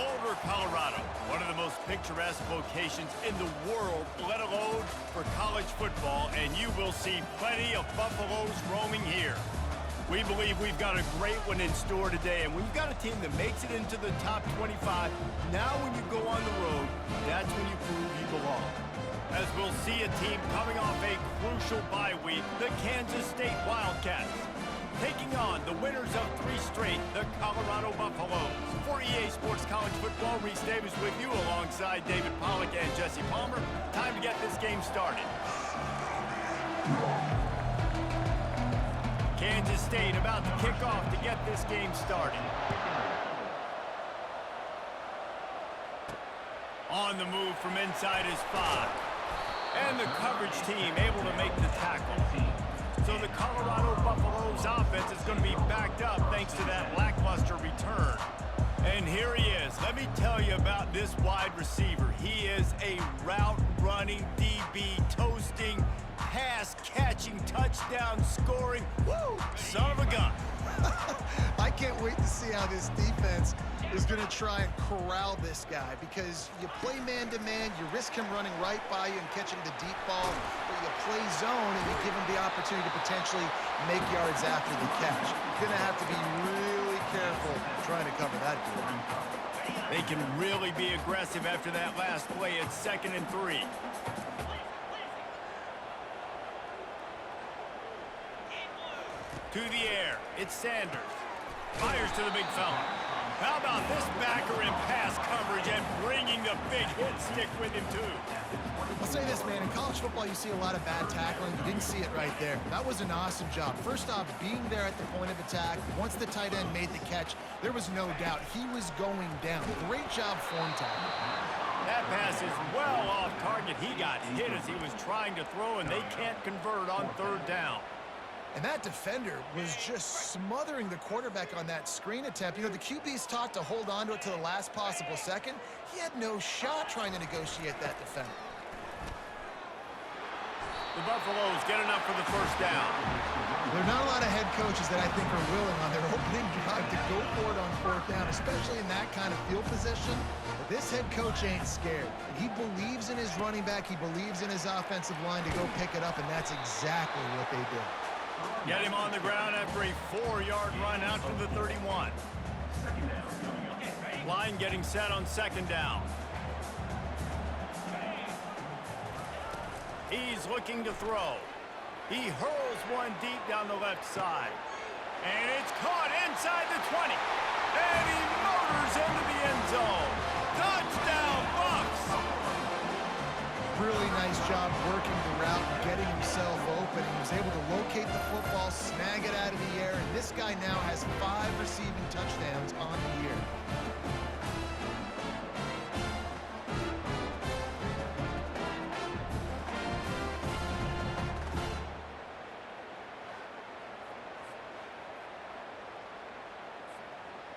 Boulder, Colorado, one of the most picturesque locations in the world, let alone for college football, and you will see plenty of Buffaloes roaming here. We believe we've got a great one in store today, and we've got a team that makes it into the top 25. Now when you go on the road, that's when you prove you belong. As we'll see a team coming off a crucial bye week, the Kansas State Wildcats, taking on the winners of 3 straight, the Colorado Buffaloes. For EA Sports College Football, Reese Davis with you alongside David Pollack and Jesse Palmer. Time to get this game started. Kansas State about to kick off to get this game started. On the move from inside his 5. And the coverage team able to make the tackle. So the Colorado Buffaloes offense is going to be backed up thanks to that lackluster return. And here he is. Let me tell you about this wide receiver. He is a route-running DB, toasting, pass-catching, touchdown-scoring, woo, son of a gun. I can't wait to see how this defense is going to try and corral this guy, because you play man-to-man, you risk him running right by you and catching the deep ball, or you play zone and you give him the opportunity to potentially make yards after the catch. You're going to have to be really careful trying to cover that dude. They can really be aggressive after that last play. It's 2nd and 3. To the air, it's Sanders. Fires to the big fella. How about this backer in pass coverage and bringing the big hit stick with him, too? I'll say this, man. In college football, you see a lot of bad tackling. You didn't see it right there. That was an awesome job. First off, being there at the point of attack. Once the tight end made the catch, there was no doubt he was going down. Great job form tackle. That pass is well off target. He got hit as he was trying to throw, and they can't convert on 3rd down. And that defender was just smothering the quarterback on that screen attempt. You know, the QB's taught to hold on to it to the last possible second. He had no shot trying to negotiate that defender. The Buffaloes get enough for the 1st down. There are not a lot of head coaches that I think are willing on their opening drive to go for it on 4th down, especially in that kind of field position. But this head coach ain't scared. He believes in his running back. He believes in his offensive line to go pick it up, and that's exactly what they did. Get him on the ground after a 4-yard run out to the 31. Line getting set on 2nd down. He's looking to throw. He hurls one deep down the left side. And it's caught inside the 20. And he motors into the end zone. Touchdown, Buffs! Really nice job working the route and getting himself open. He was able to locate the football, snag it out of the air, and this guy now has 5 receiving touchdowns on the year.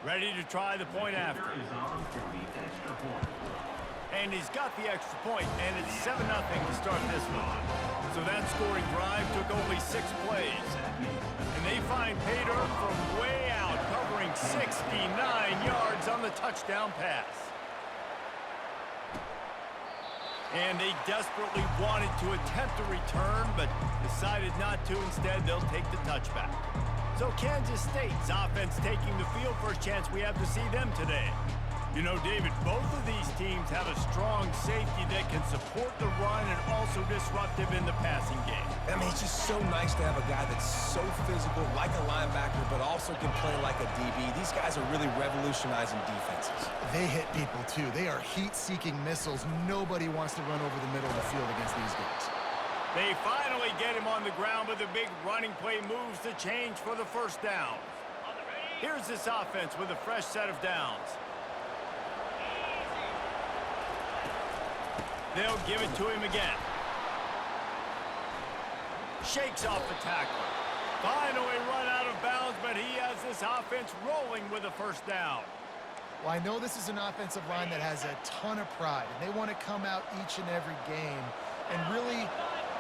Ready to try the point after. And he's got the extra point, and it's 7-0 to start this one. So that scoring drive took only 6 plays. And they find pay dirt from way out, covering 69 yards on the touchdown pass. And they desperately wanted to attempt a return, but decided not to. Instead, they'll take the touchback. So Kansas State's offense taking the field. First chance we have to see them today. You know, David, both of these teams have a strong safety that can support the run and also disruptive in the passing game. I mean, it's just so nice to have a guy that's so physical, like a linebacker, but also can play like a DB. These guys are really revolutionizing defenses. They hit people, too. They are heat-seeking missiles. Nobody wants to run over the middle of the field against these guys. They finally get him on the ground, but the big running play moves the change for the 1st down. Here's this offense with a fresh set of downs. They'll give it to him again. Shakes off the tackler. Finally run out of bounds, but he has this offense rolling with a 1st down. Well, I know this is an offensive line that has a ton of pride, and they want to come out each and every game and really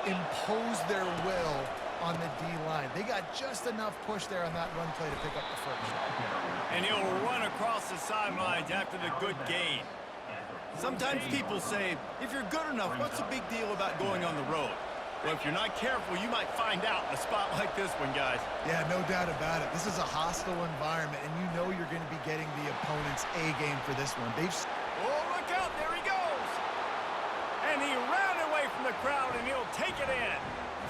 impose their will on the D-line. They got just enough push there on that run play to pick up the first. And he'll run across the sidelines after the good gain. Sometimes people say, if you're good enough, what's the big deal about going on the road? Well, if you're not careful, you might find out in a spot like this one, guys. Yeah, no doubt about it. This is a hostile environment, and you know you're going to be getting the opponent's A-game for this one. Oh, look out. There he goes. And he ran away from the crowd, and he'll take it in.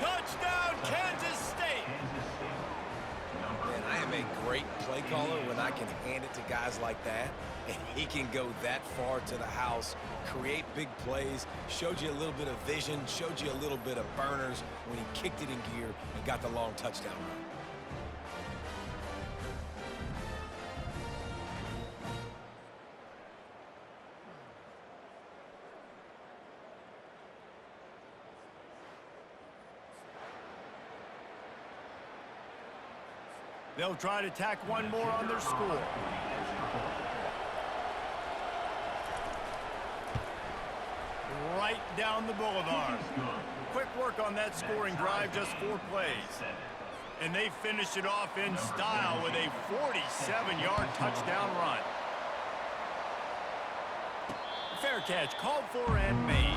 Touchdown, Kansas State. Man, I am a great play caller when I can hand it to guys like that, and he can go that far to the house, create big plays, showed you a little bit of vision, showed you a little bit of burners when he kicked it in gear and got the long touchdown run. They'll try to tack one more on their score. Right down the boulevard. Quick work on that scoring drive, just 4 plays. And they finish it off in style with a 47-yard touchdown run. Fair catch, called for and made.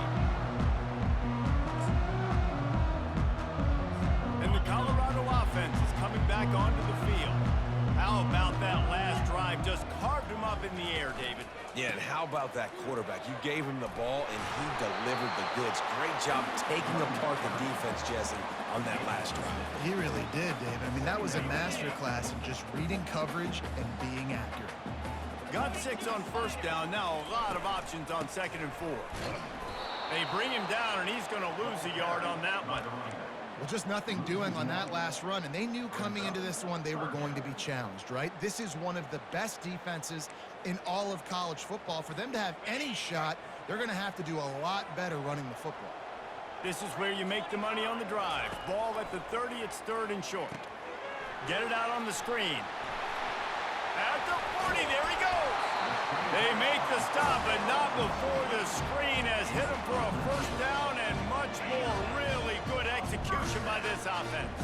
And the Colorado offense is coming back onto the field. How about that last drive? Just carved him up in the air, David. Yeah, and how about that quarterback? You gave him the ball, and he delivered the goods. Great job taking apart the defense, Jesse, on that last drive. He really did, Dave. I mean, that was a masterclass in just reading coverage and being accurate. Got 6 on first down. Now a lot of options on 2nd and 4. They bring him down, and he's going to lose a yard on that one. Well, just nothing doing on that last run, and they knew coming into this one they were going to be challenged, right? This is one of the best defenses in all of college football. For them to have any shot, they're going to have to do a lot better running the football. This is where you make the money on the drive. Ball at the 30, it's 3rd and short. Get it out on the screen. At the 40, there he goes. They make the stop, but not before the screen has hit him for a first down and much more. Really good execution by this offense.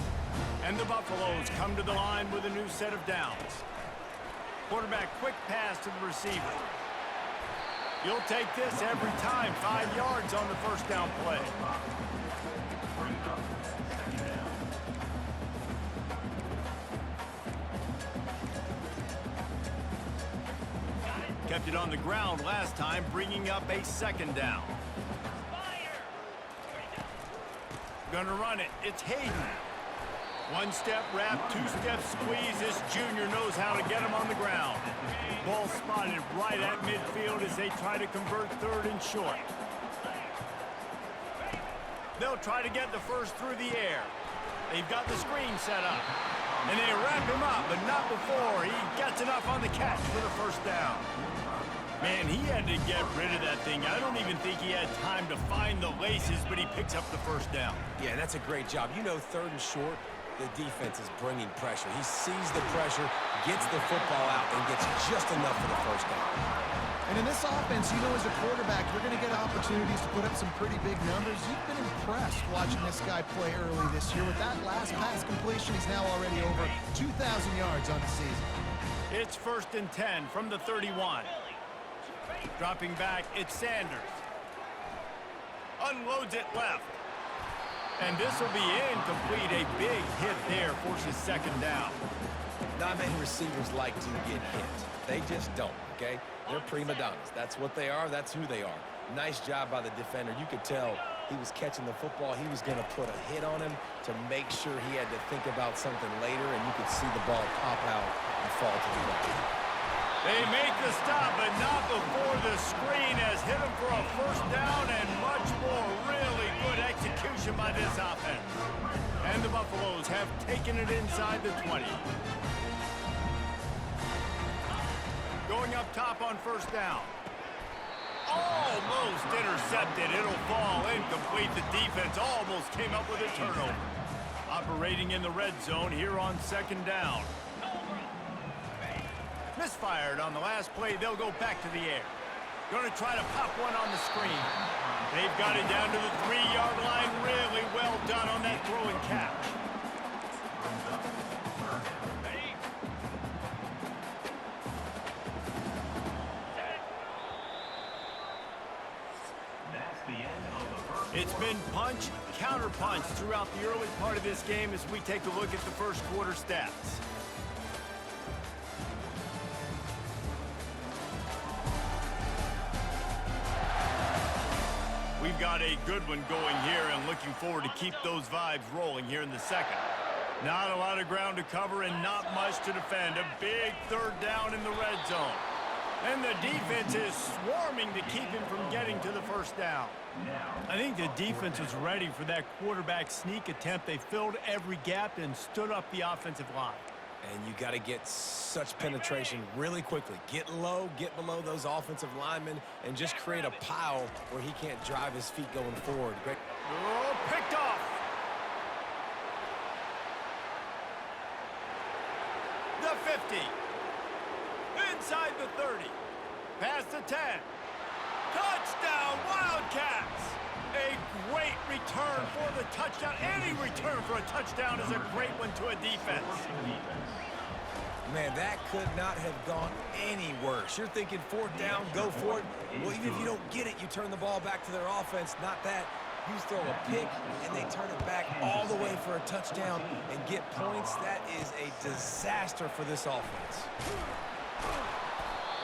And the Buffaloes come to the line with a new set of downs. Quarterback quick pass to the receiver. You'll take this every time. 5 yards on the first down play. Kept it on the ground last time, bringing up a 2nd down. Gonna run it. It's Hayden. 1-step wrap, 2-step squeeze. This junior knows how to get him on the ground. Ball spotted right at midfield as they try to convert 3rd and short. They'll try to get the first through the air. They've got the screen set up. And they wrap him up, but not before he gets enough on the catch for the first down. Man, he had to get rid of that thing. I don't even think he had time to find the laces, but he picks up the first down. Yeah, that's a great job. You know, 3rd and short, the defense is bringing pressure. He sees the pressure, gets the football out, and gets just enough for the first down. And in this offense, you know, as a quarterback, you're going to get opportunities to put up some pretty big numbers. You've been impressed watching this guy play early this year. With that last pass completion, he's now already over 2,000 yards on the season. It's 1st and 10 from the 31. Dropping back, it's Sanders. Unloads it left. And this will be incomplete. A big hit there forces 2nd down. Not many receivers like to get hit. They just don't, okay? They're prima donnas. That's what they are. That's who they are. Nice job by the defender. You could tell he was catching the football. He was going to put a hit on him to make sure he had to think about something later, and you could see the ball pop out and fall to the ground. They make the stop, but not before the screen has hit him for a first down and much more. Really good execution by this offense. And the Buffaloes have taken it inside the 20. Going up top on first down. Almost intercepted. It'll fall incomplete. The defense almost came up with a turnover. Operating in the red zone here on 2nd down. Misfired on the last play. They'll go back to the air. Going to try to pop one on the screen. They've got it down to the 3-yard line. Really well done on that throw and catch. and punch, counter-punch throughout the early part of this game as we take a look at the first quarter stats. We've got a good one going here and looking forward to keep those vibes rolling here in the second. Not a lot of ground to cover and not much to defend. A big third down in the red zone. And the defense is swarming to keep him from getting to the first down. I think the defense was ready for that quarterback sneak attempt. They filled every gap and stood up the offensive line. And you got to get such penetration really quickly. Get low, get below those offensive linemen, and just create a pile where he can't drive his feet going forward. Great. Oh, picked off. The 50. Inside the 30. Past the 10. Touchdown, Wildcats! A great return for the touchdown. Any return for a touchdown is a great one to a defense. Man, that could not have gone any worse. You're thinking fourth down, go for it. Well, even if you don't get it, you turn the ball back to their offense. Not that. You throw a pick, and they turn it back all the way for a touchdown and get points. That is a disaster for this offense.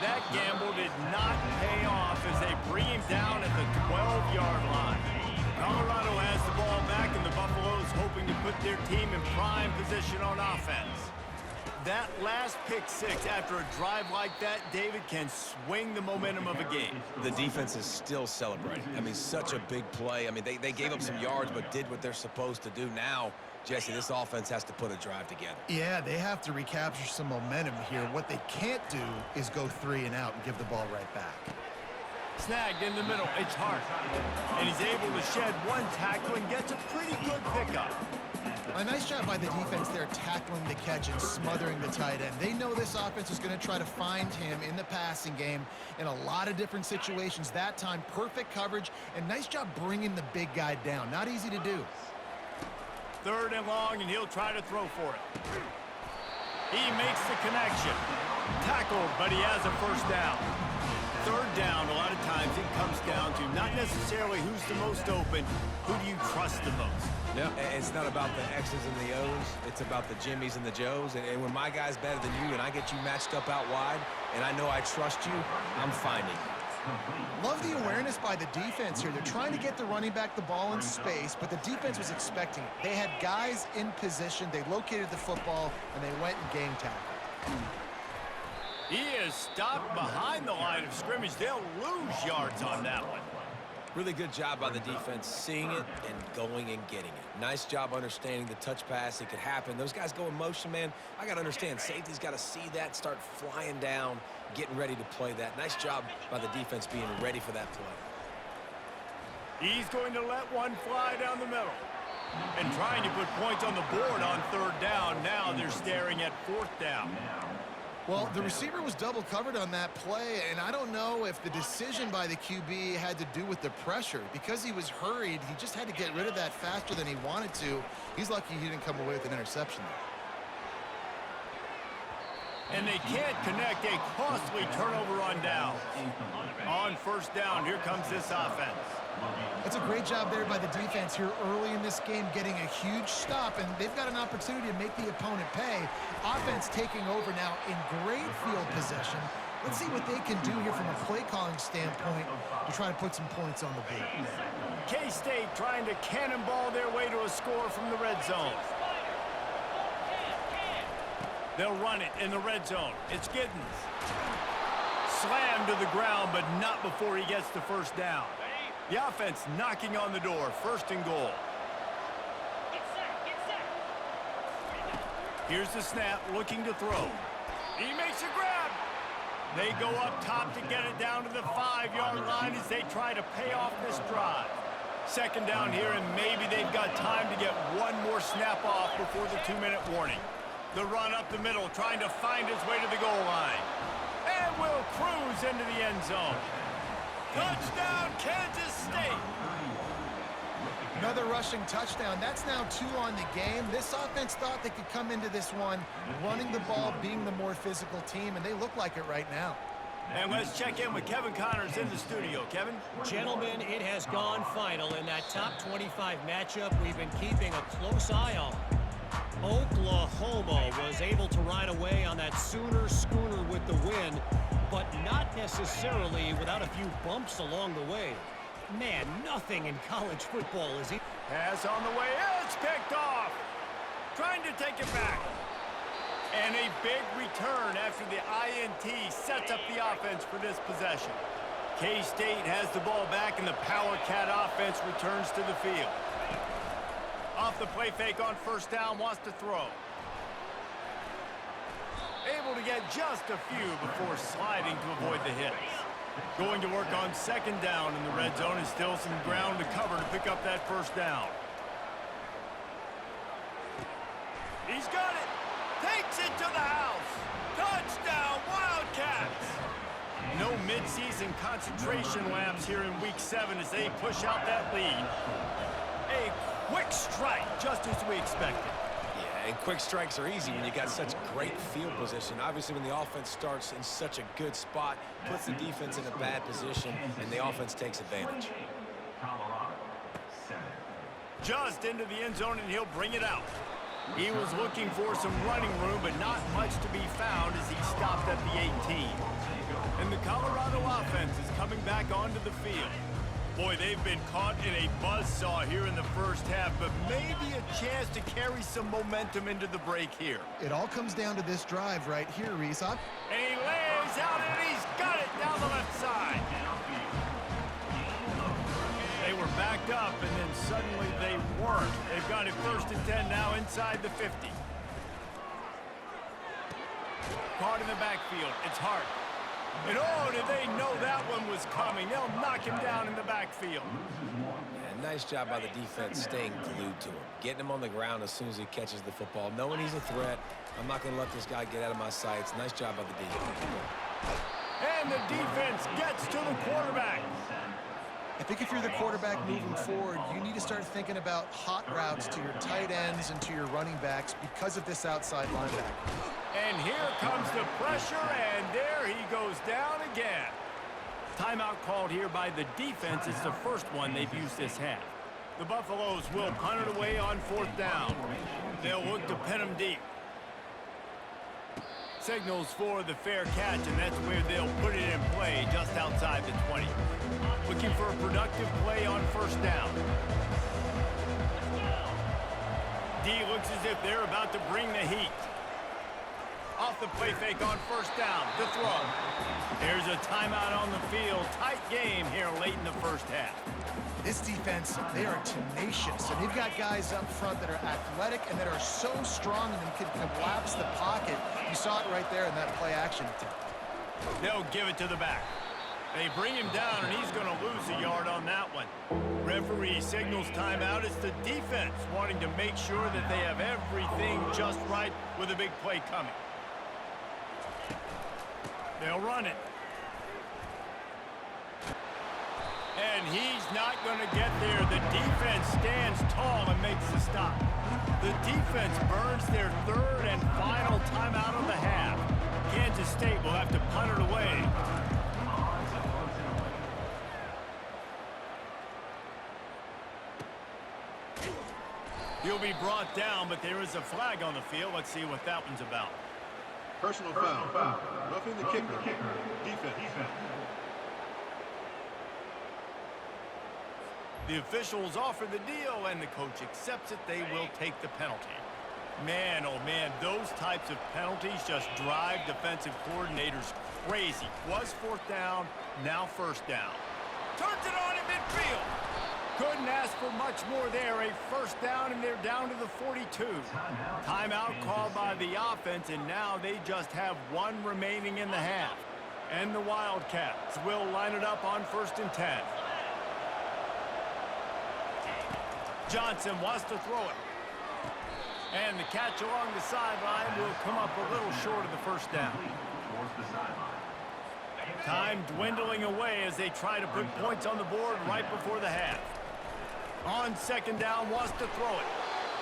That gamble did not pay off as they bring him down at the 12-yard line. Colorado has the ball back, and the Buffaloes hoping to put their team in prime position on offense. That last pick six after a drive like that, David, can swing the momentum of a game. The defense is still celebrating. I mean, such a big play. I mean, they gave up some yards but did what they're supposed to do. Now, Jesse, this offense has to put a drive together. Yeah, they have to recapture some momentum here. What they can't do is go 3 and out and give the ball right back. Snagged in the middle. It's Hart. And he's able to shed one tackle and gets a pretty good pickup. A nice job by the defense there tackling the catch and smothering the tight end. They know this offense is going to try to find him in the passing game in a lot of different situations. That time, perfect coverage, and nice job bringing the big guy down. Not easy to do. Third and long, and he'll try to throw for it. He makes the connection. Tackled, but he has a first down. Third down, a lot of times it comes down to not necessarily who's the most open, who do you trust the most? Yeah, it's not about the X's and the O's. It's about the Jimmies and the Joes. And when my guy's better than you and I get you matched up out wide and I know I trust you, I'm finding you. Love the awareness by the defense here. They're trying to get the running back the ball in space, but the defense was expecting it. They had guys in position. They located the football, and they went and game tackled. He is stopped behind the line of scrimmage. They'll lose yards on that one. Really good job by the defense seeing it and going and getting it. Nice job understanding the touch pass. It could happen. Those guys go in motion, man. I got to understand. Safety's got to see that, start flying down, getting ready to play that. Nice job by the defense being ready for that play. He's going to let one fly down the middle. And trying to put points on the board on third down. Now they're staring at fourth down. Well, the receiver was double covered on that play, and I don't know if the decision by the QB had to do with the pressure. Because he was hurried, he just had to get rid of that faster than he wanted to. He's lucky he didn't come away with an interception there. And they can't connect a costly turnover on down. On first down, here comes this offense. That's a great job there by the defense here early in this game, getting a huge stop, and they've got an opportunity to make the opponent pay. Offense taking over now in great field possession. Let's see what they can do here from a play calling standpoint to try to put some points on the board. K-State trying to cannonball their way to a score from the red zone. They'll run it in the red zone. It's Giddens. Slammed to the ground, but not before he gets the first down. The offense knocking on the door, first and goal. Here's the snap, looking to throw. He makes a grab. They go up top to get it down to the 5-yard line as they try to pay off this drive. Second down here, and maybe they've got time to get one more snap off before the 2-minute warning. The run up the middle, trying to find his way to the goal line. And will cruise into the end zone. Touchdown, Kansas State! Another rushing touchdown. That's now 2 on the game. This offense thought they could come into this one running the ball, being the more physical team, and they look like it right now. And let's check in with Kevin Connors in the studio. Kevin? Gentlemen, it has gone final in that top 25 matchup we've been keeping a close eye on. Oklahoma was able to ride away on that Sooner schooner with the win, but not necessarily without a few bumps along the way. Man, nothing in college football is easy. Pass on the way. It's picked off. Trying to take it back. And a big return after the INT sets up the offense for this possession. K-State has the ball back, and the Power Cat offense returns to the field. Off the play fake on first down, wants to throw. Able to get just a few before sliding to avoid the hits. Going to work on second down in the red zone, and still some ground to cover to pick up that first down. He's got it. Takes it to the house. Touchdown, Wildcats. No midseason concentration laps here in Week 7 as they push out that lead. A quick strike, just as we expected. Yeah, and quick strikes are easy when you got such great field position. Obviously, when the offense starts in such a good spot, puts the defense in a bad position, and the offense takes advantage. Just into the end zone, and he'll bring it out. He was looking for some running room, but not much to be found as he stopped at the 18. And the Colorado offense is coming back onto the field. Boy, they've been caught in a buzzsaw here in the first half, but maybe a chance to carry some momentum into the break here. It all comes down to this drive right here, Reese. And he lays out, and he's got it down the left side. They were backed up, and then suddenly they weren't. They've got it 1st and 10 now inside the 50. Caught in the backfield. It's Hart. And oh, did they know that one was coming. They'll knock him down in the backfield. Yeah, nice job by the defense staying glued to him. Getting him on the ground as soon as he catches the football. Knowing he's a threat. I'm not going to let this guy get out of my sights. Nice job by the defense. And the defense gets to the quarterback. I think if you're the quarterback moving forward, you need to start thinking about hot routes to your tight ends and to your running backs because of this outside linebacker. And here comes the pressure, and there he goes down again. Timeout called here by the defense. It's the first one they've used this half. The Buffaloes will punt it away on 4th down. They'll look to pin him deep. Signals for the fair catch, and that's where they'll put it in play just outside the 20. Looking for a productive play on 1st down. D looks as if they're about to bring the heat. Off the play fake on 1st down. The throw. There's a timeout on the field. Tight game here late in the first half. This defense, they are tenacious, and they've got guys up front that are athletic and that are so strong and can collapse the pocket. You saw it right there in that play action attempt. They'll give it to the back. They bring him down, and he's going to lose a yard on that one. Referee signals timeout. It's the defense wanting to make sure that they have everything just right with a big play coming. They'll run it. And he's not going to get there. The defense stands tall and makes the stop. The defense burns their 3rd and final timeout of the half. Kansas State will have to punt it away. He'll be brought down, but there is a flag on the field. Let's see what that one's about. Personal foul. Roughing the kicker. Defense. The officials offer the deal, and the coach accepts it. They will take the penalty. Man, oh man, those types of penalties just drive defensive coordinators crazy. Was 4th down, now 1st down. Turns it on in midfield. Couldn't ask for much more there. A 1st down, and they're down to the 42. Timeout called by the offense, and now they just have one remaining in the half. And the Wildcats will line it up on 1st and 10. Johnson wants to throw it. And the catch along the sideline will come up a little short of the 1st down. Time dwindling away as they try to put points on the board right before the half. On 2nd down, wants to throw it.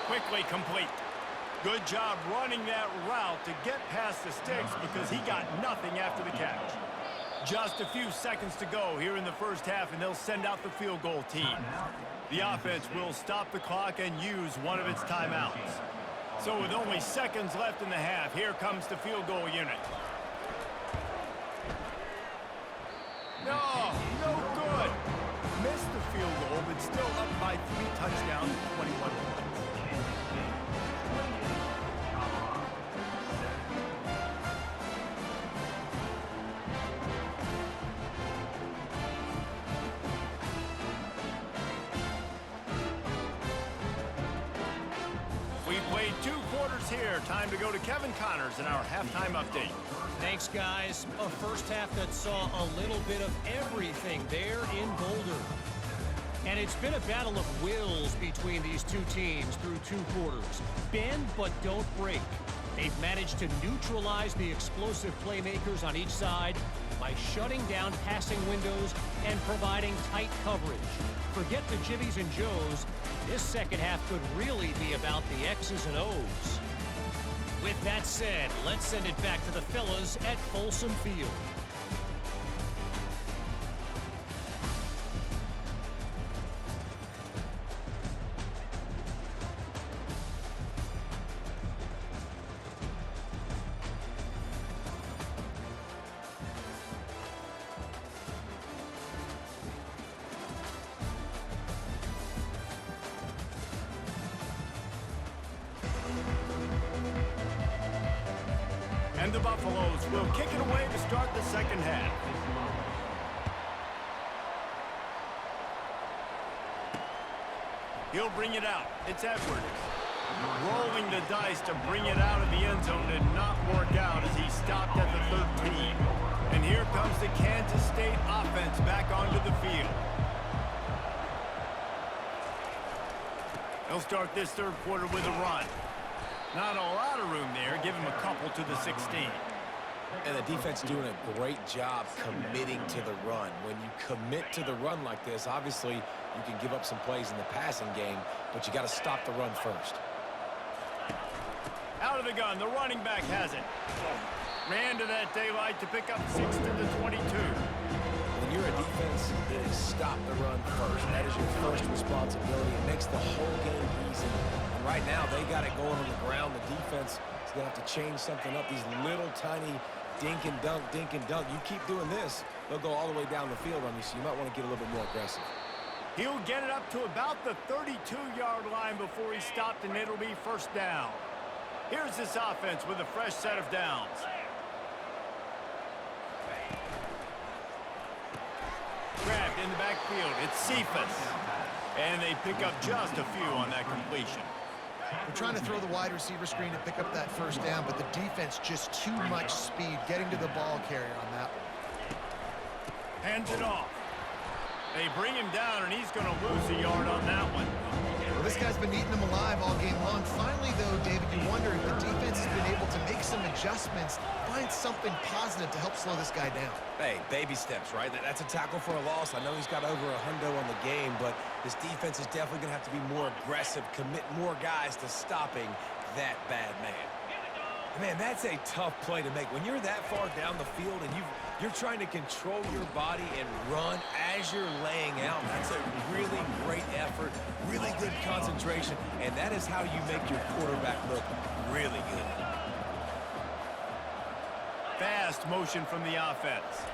Quickly complete. Good job running that route to get past the sticks because he got nothing after the catch. Just a few seconds to go here in the first half, and they'll send out the field goal team. The offense will stop the clock and use one of its timeouts. So with only seconds left in the half, here comes the field goal unit. No, no good. Missed the field goal, but still up by 3 touchdowns and 21 points. We've played 2 quarters here. Time to go to Kevin Connors in our halftime update. Thanks, guys. A first half that saw a little bit of everything there in Boulder. And it's been a battle of wills between these two teams through 2 quarters. Bend but don't break. They've managed to neutralize the explosive playmakers on each side by shutting down passing windows and providing tight coverage. Forget the Jibbies and Joes. This second half could really be about the X's and O's. With that said, let's send it back to the fellas at Folsom Field. And the Buffaloes will kick it away to start the second half. He'll bring it out. It's Edwards. Rolling the dice to bring it out of the end zone did not work out as he stopped at the 13. And here comes the Kansas State offense back onto the field. They'll start this third quarter with a run. Not a lot of room there. Give him a couple to the 16. And the defense doing a great job committing to the run. When you commit to the run like this, obviously you can give up some plays in the passing game, but you got to stop the run first. Out of the gun, the running back has it. Ran to that daylight to pick up 6 to the 22. When you're a defense, it is stop the run first. That is your first responsibility. It makes the whole game easy. And right now, they got it going on the ground. The defense is going to have to change something up. These little tiny dink and dunk, dink and dunk. You keep doing this, they'll go all the way down the field on you, so you might want to get a little bit more aggressive. He'll get it up to about the 32-yard line before he stopped, and it'll be first down. Here's this offense with a fresh set of downs. Grabbed in the backfield. It's Cephas. And they pick up just a few on that completion. We're trying to throw the wide receiver screen to pick up that first down, but the defense just too much speed getting to the ball carrier on that one. Hands it off. They bring him down, and he's going to lose a yard on that one. Well, this guy's been eating them alive all game long. Finally, though, David, you wonder if the defense has been able to make some adjustments, find something positive to help slow this guy down. Hey, baby steps, right? That's a tackle for a loss. I know he's got over $100 on the game, but this defense is definitely going to have to be more aggressive, commit more guys to stopping that bad man. Man, that's a tough play to make. When you're that far down the field and you're trying to control your body and run as you're laying out, that's a really great effort, really good concentration, and that is how you make your quarterback look really good. Fast motion from the offense.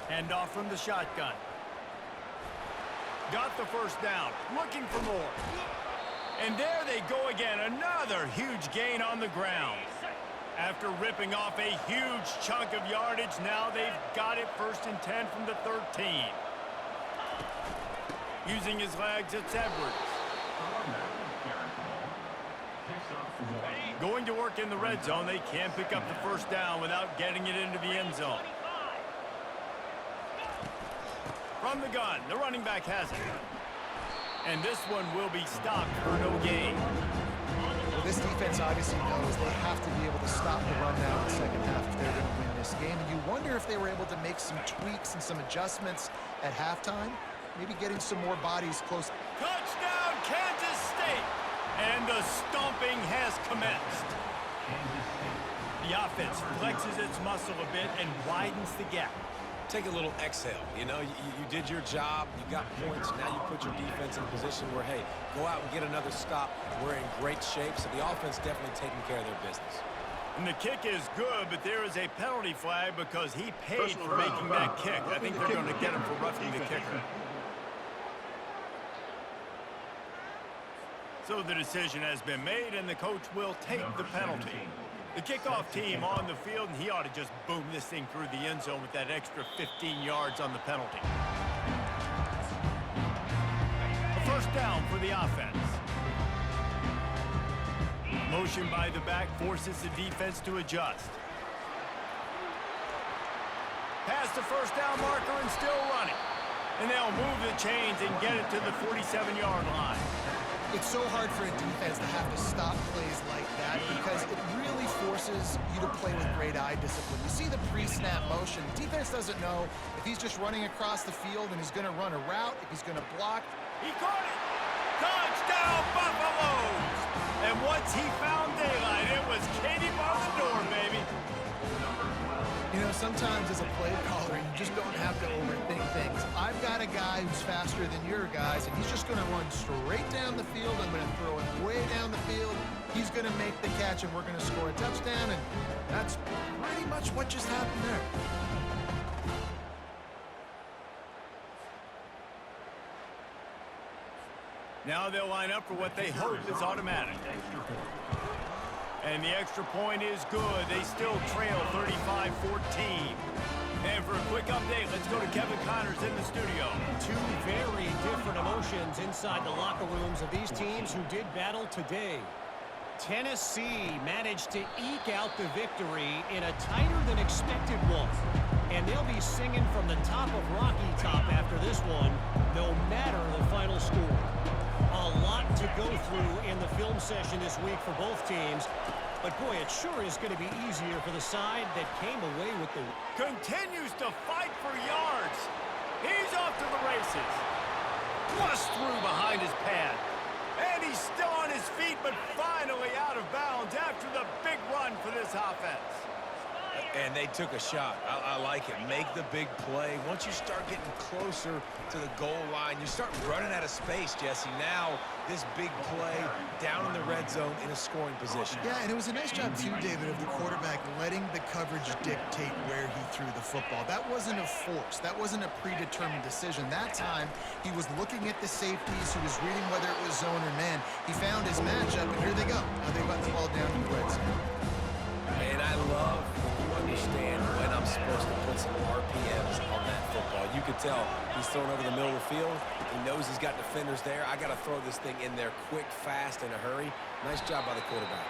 Hand off from the shotgun. Got the first down. Looking for more. And there they go again. Another huge gain on the ground. After ripping off a huge chunk of yardage, now they've got it first and 10 from the 13. Using his legs, it's Edwards. Going to work in the red zone. They can't pick up the first down without getting it into the end zone. From the gun, the running back has it. And this one will be stopped for no gain. Well, this defense obviously knows they have to be able to stop the run now in the second half if they're going to win this game. And you wonder if they were able to make some tweaks and some adjustments at halftime, maybe getting some more bodies close. Touchdown, Kansas State! And the stomping has commenced. The offense flexes its muscle a bit and widens the gap. Take a little exhale. You know, you did your job. You got points. Now you put your defense in a position where, hey, go out and get another stop. We're in great shape, so the offense definitely taking care of their business. And the kick is good, but there is a penalty flag because he paid for making that kick. I think they're going to get him for roughing the kicker. So the decision has been made, and the coach will take the penalty. The kickoff team on the field, and he ought to just boom this thing through the end zone with that extra 15 yards on the penalty. A first down for the offense. Motion by the back forces the defense to adjust. Past the first down marker and still running. And they'll move the chains and get it to the 47-yard line. It's so hard for a defense to have to stop plays like that because it really forces you to play with great eye discipline. You see the pre-snap motion. Defense doesn't know if he's just running across the field and he's going to run a route, if he's going to block. He caught it! Touchdown, Buffaloes! And once he found daylight, it was Katie bar the door, baby. You know, sometimes as a play caller, you just don't have to overthink things. I've got a guy who's faster than your guys, and he's just going to run straight down the field. I'm going to throw it way down the field. He's going to make the catch, and we're going to score a touchdown, and that's pretty much what just happened there. Now they'll line up for what they hope is automatic. And the extra point is good. They still trail 35-14. And for a quick update, let's go to Kevin Connors in the studio. Two very different emotions inside the locker rooms of these teams who did battle today. Tennessee managed to eke out the victory in a tighter-than-expected one. And they'll be singing from the top of Rocky Top after this one, no matter the final score. A lot to go through in the film session this week for both teams. But, boy, it sure is going to be easier for the side that came away with the... Continues to fight for yards. He's off to the races. Bust through behind his pad. And he's still on his feet, but finally out of bounds after the big run for this offense. And they took a shot. I like it. Make the big play. Once you start getting closer to the goal line, you start running out of space, Jesse. Now, this big play down in the red zone in a scoring position. Yeah, and it was a nice job, too, David, of the quarterback letting the coverage dictate where he threw the football. That wasn't a force. That wasn't a predetermined decision. That time, he was looking at the safeties. He was reading whether it was zone or man. He found his matchup, and here they go. Now they got the ball down in the red zone. And I love when you understand when I'm supposed to put some RPMs on that football. You could tell he's throwing over the middle of the field. He knows he's got defenders there. I got to throw this thing in there quick, fast, in a hurry. Nice job by the quarterback.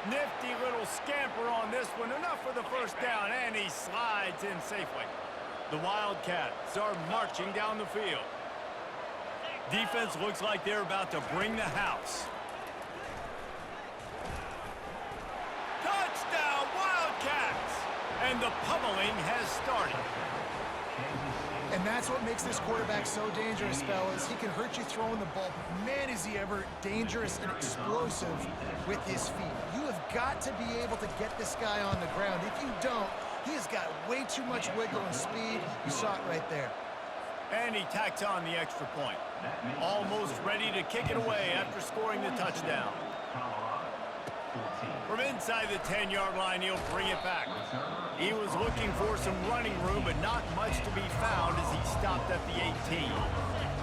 Nifty little scamper on this one. Enough for the first down, and he slides in safely. The Wildcats are marching down the field. Defense looks like they're about to bring the house. Touchdown, Wildcats! And the pummeling has started. And that's what makes this quarterback so dangerous, fellas. He can hurt you throwing the ball, but man, is he ever dangerous and explosive with his feet. You have got to be able to get this guy on the ground. If you don't, he has got way too much wiggle and speed. You saw it right there. And he tacks on the extra point. Almost ready to kick it away after scoring the touchdown. From inside the 10-yard line, he'll bring it back. He was looking for some running room, but not much to be found as he stopped at the 18.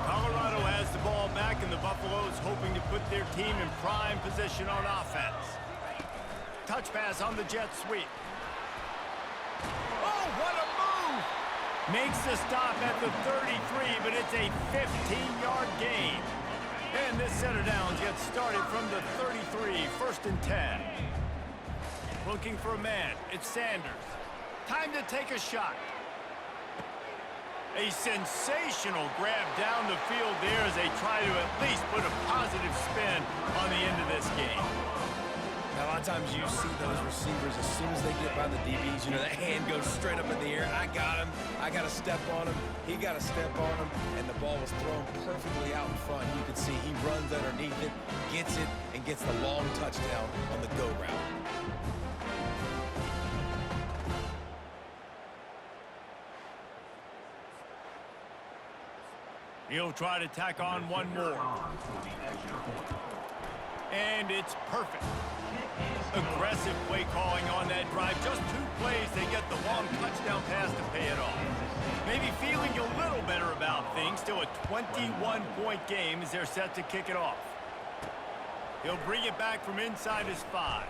Colorado has the ball back, and the Buffaloes hoping to put their team in prime position on offense. Touch pass on the jet sweep. Oh, what a move! Makes the stop at the 33, but it's a 15-yard gain. And this center downs gets started from the 33, 1st and 10. Looking for a man, it's Sanders. Time to take a shot. A sensational grab down the field there as they try to at least put a positive spin on the end of this game. Now, a lot of times you see those receivers, as soon as they get by the DBs, you know, that hand goes straight up in the air. I got him. I got to step on him. He got to step on him. And the ball was thrown perfectly out in front. You can see he runs underneath it, gets it, and gets the long touchdown on the go route. He'll try to tack on one more. And it's perfect. Aggressive play calling on that drive. Just 2 plays, they get the long touchdown pass to pay it off. Maybe feeling a little better about things. Still a 21-point game as they're set to kick it off. He'll bring it back from inside his 5.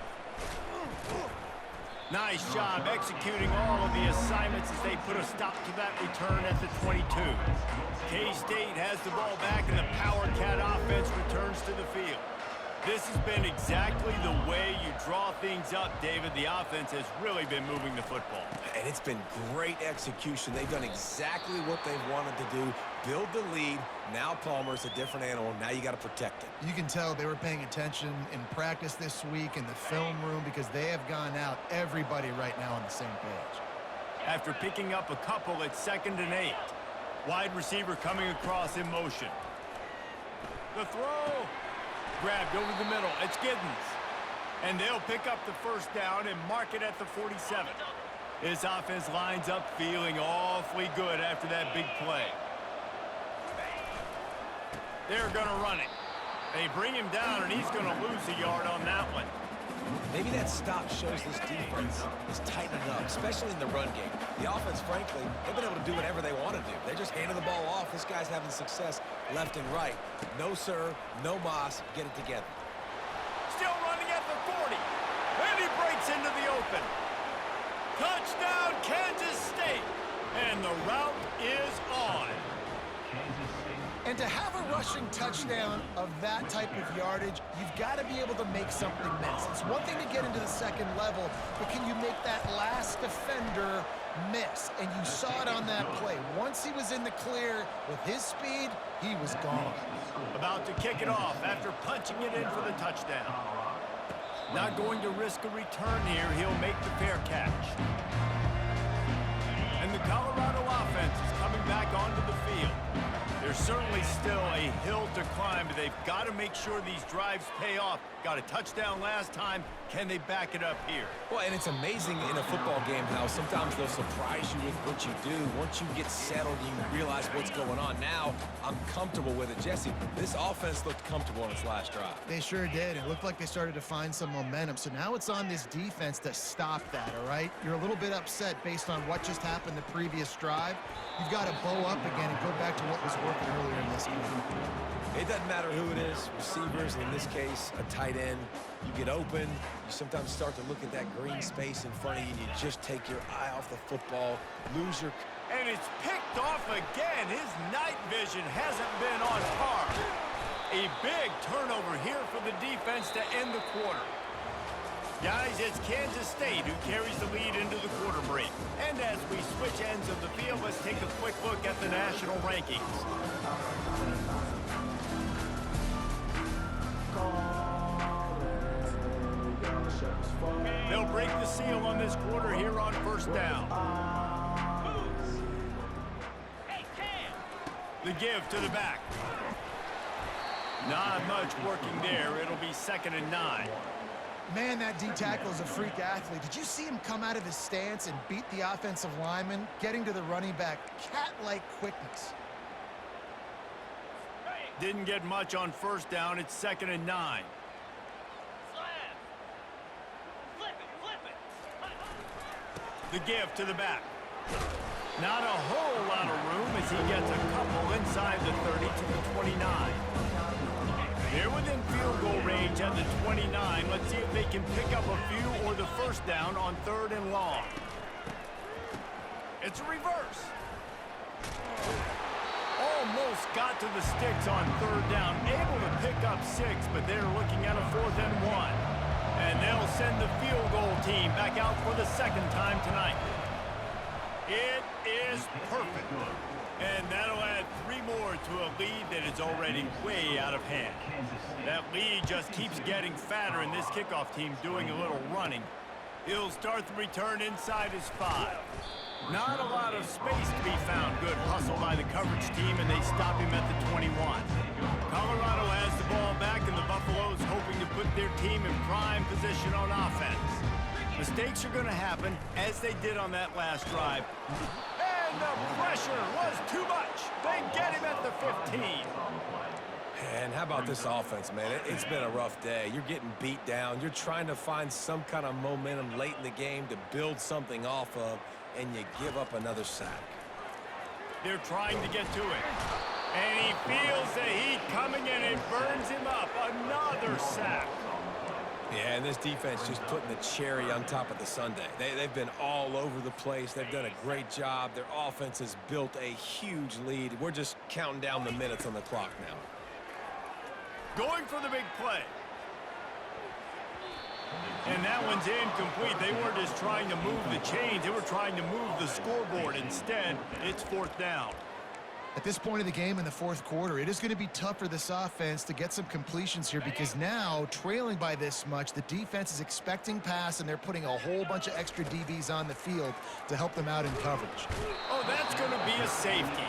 Nice job executing all of the assignments as they put a stop to that return at the 22. K-State has the ball back and the Power Cat offense returns to the field. This has been exactly the way you draw things up, David. The offense has really been moving the football. And it's been great execution. They've done exactly what they've wanted to do. Build the lead. Now Palmer's a different animal. Now you got to protect it. You can tell they were paying attention in practice this week in the film room because they have gone out, everybody right now on the same page. After picking up a couple at 2nd and 8. Wide receiver coming across in motion. The throw. Grabbed over the middle. It's Giddens. And they'll pick up the first down and mark it at the 47. This offense lines up feeling awfully good after that big play. They're going to run it. They bring him down, and he's going to lose a yard on that one. Maybe that stop shows this defense is tightening up, especially in the run game. The offense, frankly, they've been able to do whatever they want to do. They're just handing the ball off. This guy's having success left and right. No sir, no mas. Get it together. Still running at the 40. And he breaks into the open. Touchdown, Kansas State. And the route is on. And to have a rushing touchdown of that type of yardage, you've got to be able to make something miss. It's one thing to get into the second level, but can you make that last defender miss? And you saw it on that play. Once he was in the clear with his speed, he was gone. About to kick it off after punching it in for the touchdown. Not going to risk a return here. He'll make the fair catch. And the Colorado offense is coming back onto the field. There's certainly still a hill to climb, but they've got to make sure these drives pay off. Got a touchdown last time. Can they back it up here? Well, and it's amazing in a football game how sometimes they'll surprise you with what you do. Once you get settled, you realize what's going on. Now, I'm comfortable with it. Jesse, this offense looked comfortable on its last drive. They sure did. It looked like they started to find some momentum. So now it's on this defense to stop that, all right? You're a little bit upset based on what just happened the previous drive. You've got to bow up again and go back to what was working earlier in this game. It doesn't matter who it is, receivers, in this case, a tight end. You get open, you sometimes start to look at that green space in front of you, and you just take your eye off the football, lose your... And it's picked off again. His night vision hasn't been on par. A big turnover here for the defense to end the quarter. Guys, it's Kansas State who carries the lead into the quarter break. And as we switch ends of the field, let's take a quick look at the national rankings. They'll break the seal on this quarter here on first down. The give to the back. Not much working there. It'll be 2nd and 9. Man, that D-tackle is a freak athlete. Did you see him come out of his stance and beat the offensive lineman, getting to the running back? Cat-like quickness. Didn't get much on first down. It's 2nd and 9. The give to the back. Not a whole lot of room as he gets a couple inside the 30 to the 29. They're within field goal range at the 29. Let's see if they can pick up a few or the first down on 3rd and long. It's a reverse. Almost got to the sticks on 3rd down. Able to pick up 6, but they're looking at a 4th and 1. And they'll send the field goal team back out for the 2nd time tonight. It is perfect. And that'll add 3 more to a lead that is already way out of hand. That lead just keeps getting fatter, and this kickoff team doing a little running. He'll start the return inside his 5. Not a lot of space to be found. Good hustle by the coverage team, and they stop him at the 21. Colorado has the ball back, and the Buffaloes hoping to put their team in prime position on offense. Mistakes are going to happen, as they did on that last drive. And And the pressure was too much. They get him at the 15. And how about this offense, man? It's been a rough day. You're getting beat down. You're trying to find some kind of momentum late in the game to build something off of, and you give up another sack. They're trying to get to it. And he feels the heat coming, and it burns him up. Another sack. Yeah, and this defense just putting the cherry on top of the sundae. They've been all over the place. They've done a great job. Their offense has built a huge lead. We're just counting down the minutes on the clock now. Going for the big play. And that one's incomplete. They weren't just trying to move the chains. They were trying to move the scoreboard. Instead, it's 4th down. At this point of the game in the 4th quarter, it is going to be tough for this offense to get some completions here because now, trailing by this much, the defense is expecting pass, and they're putting a whole bunch of extra DBs on the field to help them out in coverage. Oh, that's going to be a safety.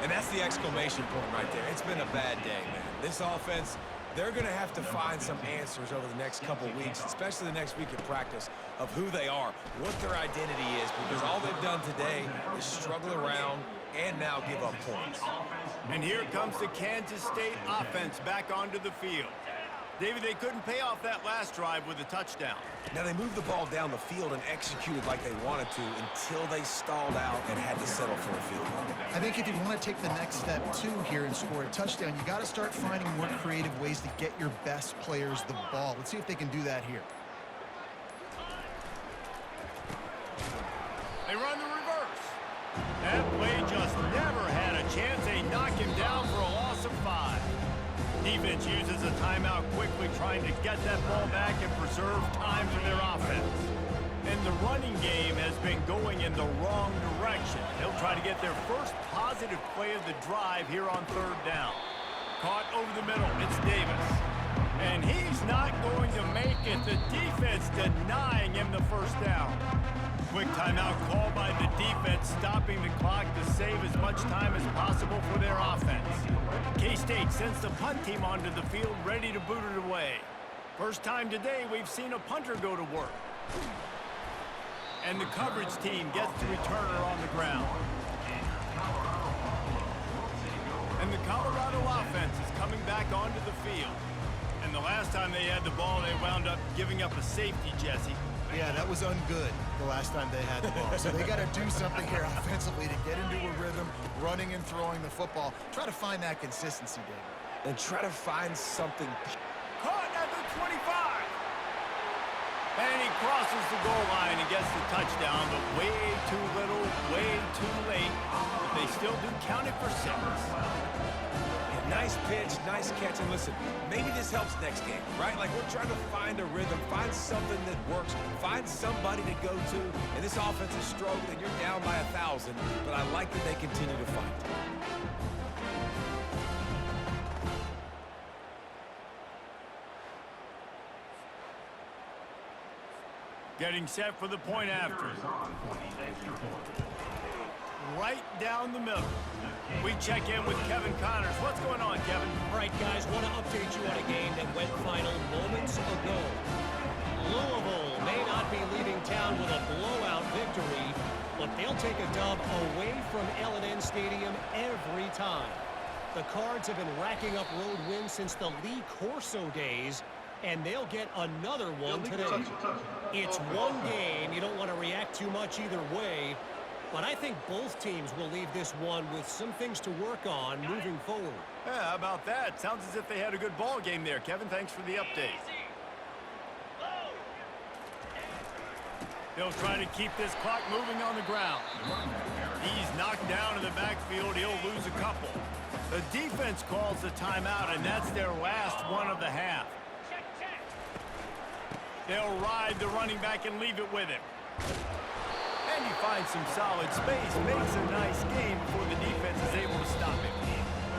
And that's the exclamation point right there. It's been a bad day, man. This offense, they're going to have to find some answers over the next couple weeks, especially the next week of practice, of who they are, what their identity is, because all they've done today is struggle around and now give up points. And here comes the Kansas State offense back onto the field. David, they couldn't pay off that last drive with a touchdown. Now, they moved the ball down the field and executed like they wanted to until they stalled out and had to settle for a field goal. I think if you want to take the next step, too, here and score a touchdown, you got to start finding more creative ways to get your best players the ball. Let's see if they can do that here. They run the reverse. That play just never had a chance. They knock him down for a loss of 5. Defense uses a timeout quickly, trying to get that ball back and preserve time for their offense. And the running game has been going in the wrong direction. They'll try to get their first positive play of the drive here on 3rd down. Caught over the middle. It's Davis. And he's not going to make it. The defense denying him the 1st down. Quick timeout call by the defense, stopping the clock to save as much time as possible for their offense. K-State sends the punt team onto the field, ready to boot it away. First time today we've seen a punter go to work. And the coverage team gets the returner on the ground. And the Colorado offense is coming back onto the field. And the last time they had the ball, they wound up giving up a safety, Jesse. Yeah, that was ungood the last time they had the ball. So they got to do something here offensively to get into a rhythm, running and throwing the football. Try to find that consistency, David. And try to find something. Caught at the 25. And he crosses the goal line and gets the touchdown, but way too little, way too late. But they still do count it for 6. Nice pitch, nice catch, and listen, maybe this helps next game, right? Like, we're trying to find a rhythm, find something that works, find somebody to go to, and this offense is struggling. You're down by 1,000, but I like that they continue to fight. Getting set for the point after. Right down the middle. We check in with Kevin Connors. What's going on, Kevin? All right, guys, want to update you on a game that went final moments ago. Louisville may not be leaving town with a blowout victory, but they'll take a dub away from L&N Stadium every time. The Cards have been racking up road wins since the Lee Corso days, and they'll get another one today. It's one game. You don't want to react too much either way. But I think both teams will leave this one with some things to work on moving forward. Yeah, how about that? Sounds as if they had a good ball game there, Kevin. Thanks for the update. They'll try to keep this clock moving on the ground. He's knocked down in the backfield. He'll lose a couple. The defense calls the timeout, and that's their last one of the half. They'll ride the running back and leave it with him. And he finds some solid space, makes a nice game before the defense is able to stop him.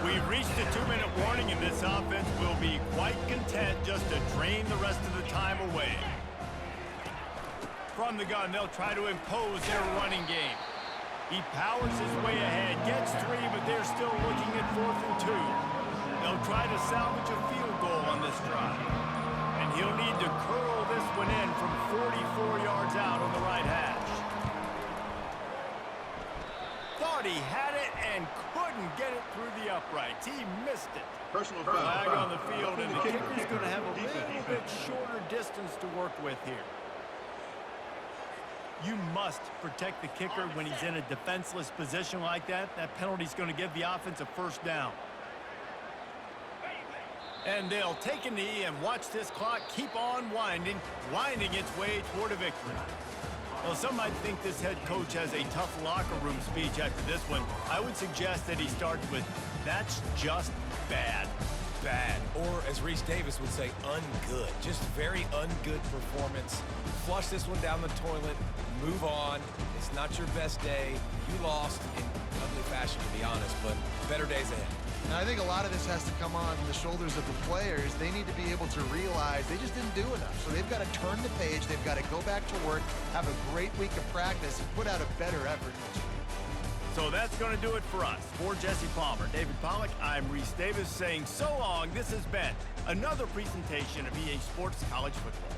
We've reached the 2-minute warning, and this offense will be quite content just to drain the rest of the time away. From the gun, they'll try to impose their running game. He powers his way ahead, gets 3, but they're still looking at 4th and 2. They'll try to salvage a field goal on this drive. And he'll need to curl this one in from 44 yards out on the right hash. thought he had it and couldn't get it through the uprights. He missed it. Personal foul. Flag on the field, Roughing and the kicker's going to have a little bit shorter distance to work with here. You must protect the kicker when he's in a defenseless position like that. That penalty's going to give the offense a first down. And they'll take a knee and watch this clock keep on winding its way toward a victory. Well, some might think this head coach has a tough locker room speech after this one. I would suggest that he starts with, "That's just bad." Bad. Or, as Reese Davis would say, ungood. Just very ungood performance. Flush this one down the toilet. Move on. It's not your best day. You lost in ugly fashion, to be honest, but better days ahead. And I think a lot of this has to come on the shoulders of the players. They need to be able to realize they just didn't do enough. So they've got to turn the page. They've got to go back to work, have a great week of practice, and put out a better effort next week. So that's going to do it for us. For Jesse Palmer, David Pollack, I'm Reese Davis saying so long. This has been another presentation of EA Sports College Football.